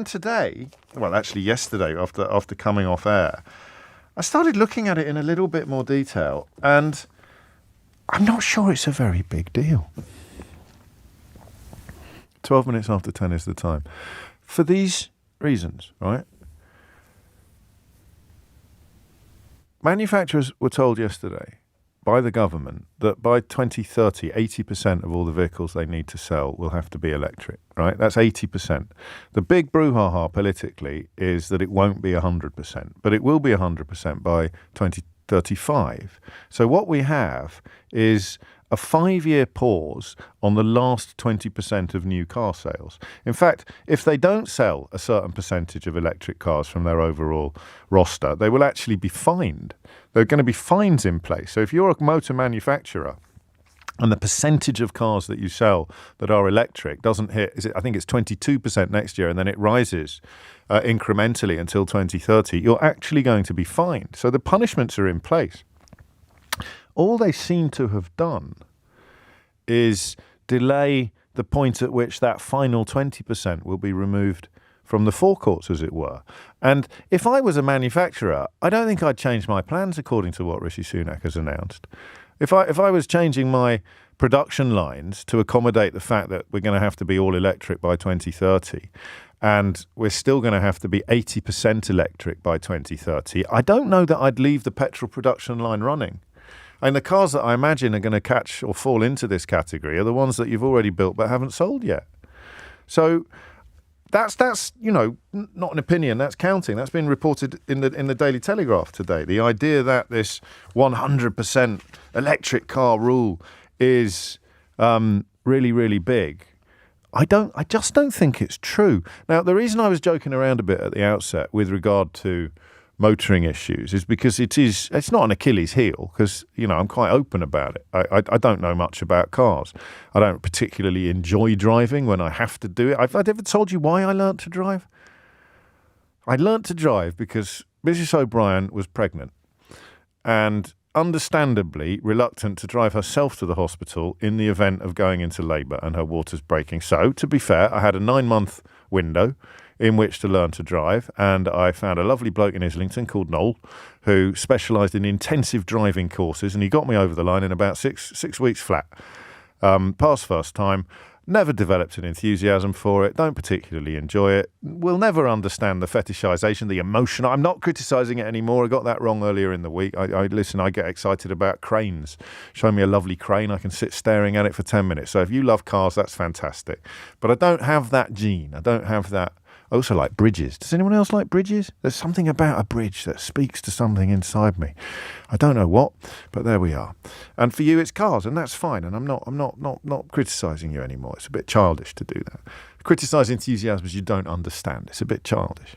And today, well, actually yesterday, after coming off air, I started looking at it in a little bit more detail, and I'm not sure it's a very big deal. 12 minutes after 10 is the time. For these reasons, right? Manufacturers were told yesterday by the government that by 2030, 80% of all the vehicles they need to sell will have to be electric, right? That's 80%. The big brouhaha politically is that it won't be 100%, but it will be 100% by 2035. So what we have is a 5-year pause on the last 20% of new car sales. In fact, if they don't sell a certain percentage of electric cars from their overall roster, they will actually be fined. There are going to be fines in place. So if you're a motor manufacturer and the percentage of cars that you sell that are electric doesn't hit, I think it's 22% next year, and then it rises incrementally until 2030, you're actually going to be fined. So the punishments are in place. All they seem to have done is delay the point at which that final 20% will be removed from the forecourts, as it were. And if I was a manufacturer, I don't think I'd change my plans according to what Rishi Sunak has announced. If I was changing my production lines to accommodate the fact that we're going to have to be all electric by 2030, and we're still going to have to be 80% electric by 2030, I don't know that I'd leave the petrol production line running. And the cars that I imagine are going to catch or fall into this category are the ones that you've already built but haven't sold yet. So that's not an opinion, that's counting. That's been reported in the Daily Telegraph today. The idea that this 100% electric car rule is really, really big, I just don't think it's true. Now, the reason I was joking around a bit at the outset with regard to motoring issues is because it's not an Achilles heel, because I'm quite open about it. I don't know much about cars. I don't particularly enjoy driving when I have to do it. I've ever told you why I learnt to drive? I learnt to drive because Mrs. O'Brien was pregnant and understandably reluctant to drive herself to the hospital in the event of going into labour and her waters breaking. So, to be fair, I had a 9-month window in which to learn to drive, and I found a lovely bloke in Islington called Noel who specialised in intensive driving courses, and he got me over the line in about six weeks flat. Passed first time, never developed an enthusiasm for it, don't particularly enjoy it, will never understand the fetishisation, the emotion. I'm not criticising it anymore. I got that wrong earlier in the week. I get excited about cranes. Show me a lovely crane, I can sit staring at it for 10 minutes. So if you love cars, that's fantastic. But I don't have that gene. I don't have that. I also like bridges. Does anyone else like bridges? There's something about a bridge that speaks to something inside me. I don't know what, but there we are. And for you, it's cars, and that's fine. And I'm not criticising you anymore. It's a bit childish to do that. Criticise enthusiasms you don't understand. It's a bit childish.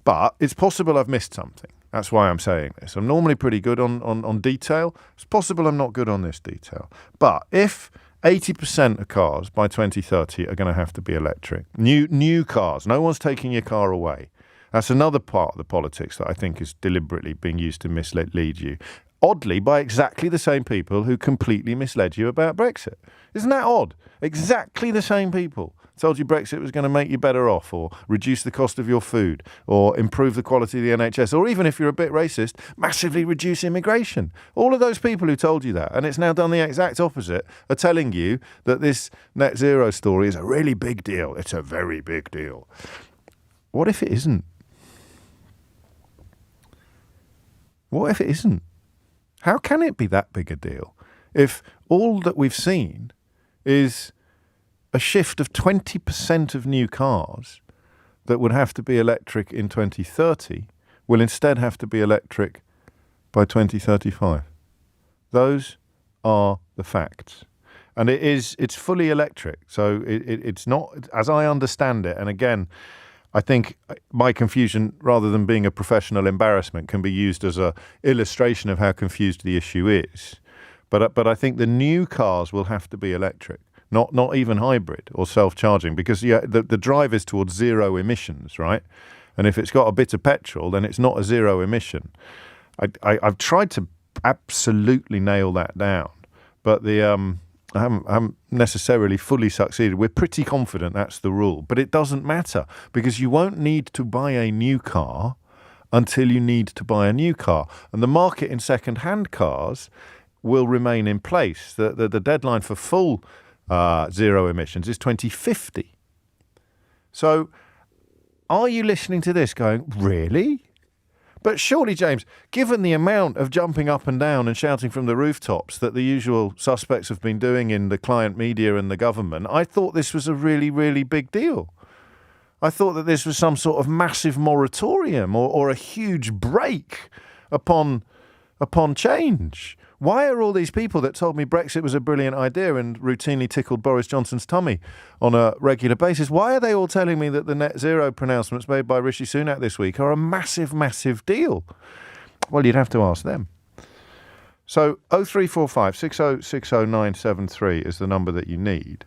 But it's possible I've missed something. That's why I'm saying this. I'm normally pretty good on detail. It's possible I'm not good on this detail. But if 80% of cars by 2030 are going to have to be electric. New cars. No one's taking your car away. That's another part of the politics that I think is deliberately being used to mislead you. Oddly, by exactly the same people who completely misled you about Brexit. Isn't that odd? Exactly the same people told you Brexit was going to make you better off, or reduce the cost of your food, or improve the quality of the NHS, or even if you're a bit racist, massively reduce immigration. All of those people who told you that, and it's now done the exact opposite, are telling you that this net zero story is a really big deal. It's a very big deal. What if it isn't? What if it isn't? How can it be that big a deal if all that we've seen is a shift of 20% of new cars that would have to be electric in 2030 will instead have to be electric by 2035. Those are the facts. And it's fully electric. So it's not, as I understand it, and again, I think my confusion, rather than being a professional embarrassment, can be used as an illustration of how confused the issue is. But I think the new cars will have to be electric. Not even hybrid or self-charging, because the drive is towards zero emissions, right? And if it's got a bit of petrol, then it's not a zero emission. I've tried to absolutely nail that down, but I haven't necessarily fully succeeded. We're pretty confident that's the rule, but it doesn't matter because you won't need to buy a new car until you need to buy a new car. And the market in second-hand cars will remain in place. The deadline for full zero emissions is 2050. So are you listening to this going, really? But surely, James, given the amount of jumping up and down and shouting from the rooftops that the usual suspects have been doing in the client media and the government, I thought this was a really, really big deal. I thought that this was some sort of massive moratorium or a huge break upon change. Why are all these people that told me Brexit was a brilliant idea and routinely tickled Boris Johnson's tummy on a regular basis, why are they all telling me that the net zero pronouncements made by Rishi Sunak this week are a massive, massive deal? Well, you'd have to ask them. So 0345 6060973 is the number that you need.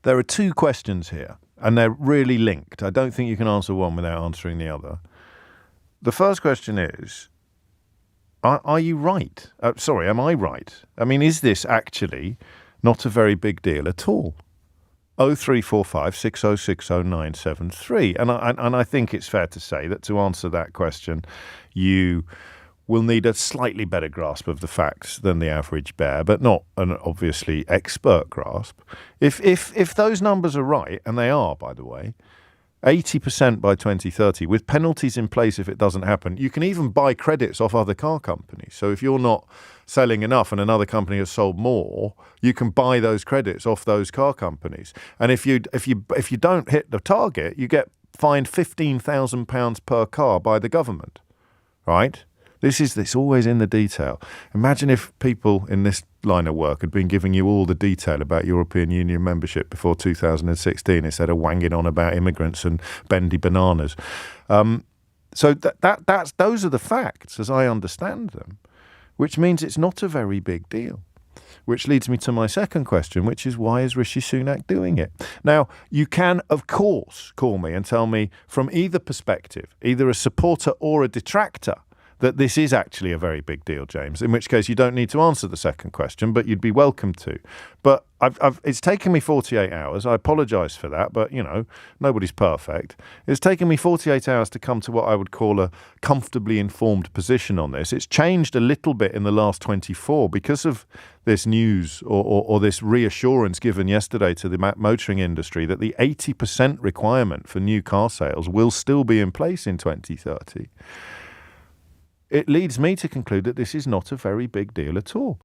There are two questions here, and they're really linked. I don't think you can answer one without answering the other. The first question is, are you right? Am I right? I mean, is this actually not a very big deal at all? 0345 6060973. And I think it's fair to say that to answer that question, you will need a slightly better grasp of the facts than the average bear, but not an obviously expert grasp. If those numbers are right, and they are, by the way, 80% by 2030, with penalties in place if it doesn't happen. You can even buy credits off other car companies. So if you're not selling enough and another company has sold more, you can buy those credits off those car companies. And if you don't hit the target, you get fined £15,000 per car by the government, right? This always in the detail. Imagine if people in this line of work had been giving you all the detail about European Union membership before 2016 instead of wanging on about immigrants and bendy bananas. So those are the facts as I understand them, which means it's not a very big deal. Which leads me to my second question, which is, why is Rishi Sunak doing it? Now, you can, of course, call me and tell me from either perspective, either a supporter or a detractor, that this is actually a very big deal, James, in which case you don't need to answer the second question, but you'd be welcome to. But it's taken me 48 hours. I apologise for that, but, nobody's perfect. It's taken me 48 hours to come to what I would call a comfortably informed position on this. It's changed a little bit in the last 24 because of this news or this reassurance given yesterday to the motoring industry that the 80% requirement for new car sales will still be in place in 2030. It leads me to conclude that this is not a very big deal at all.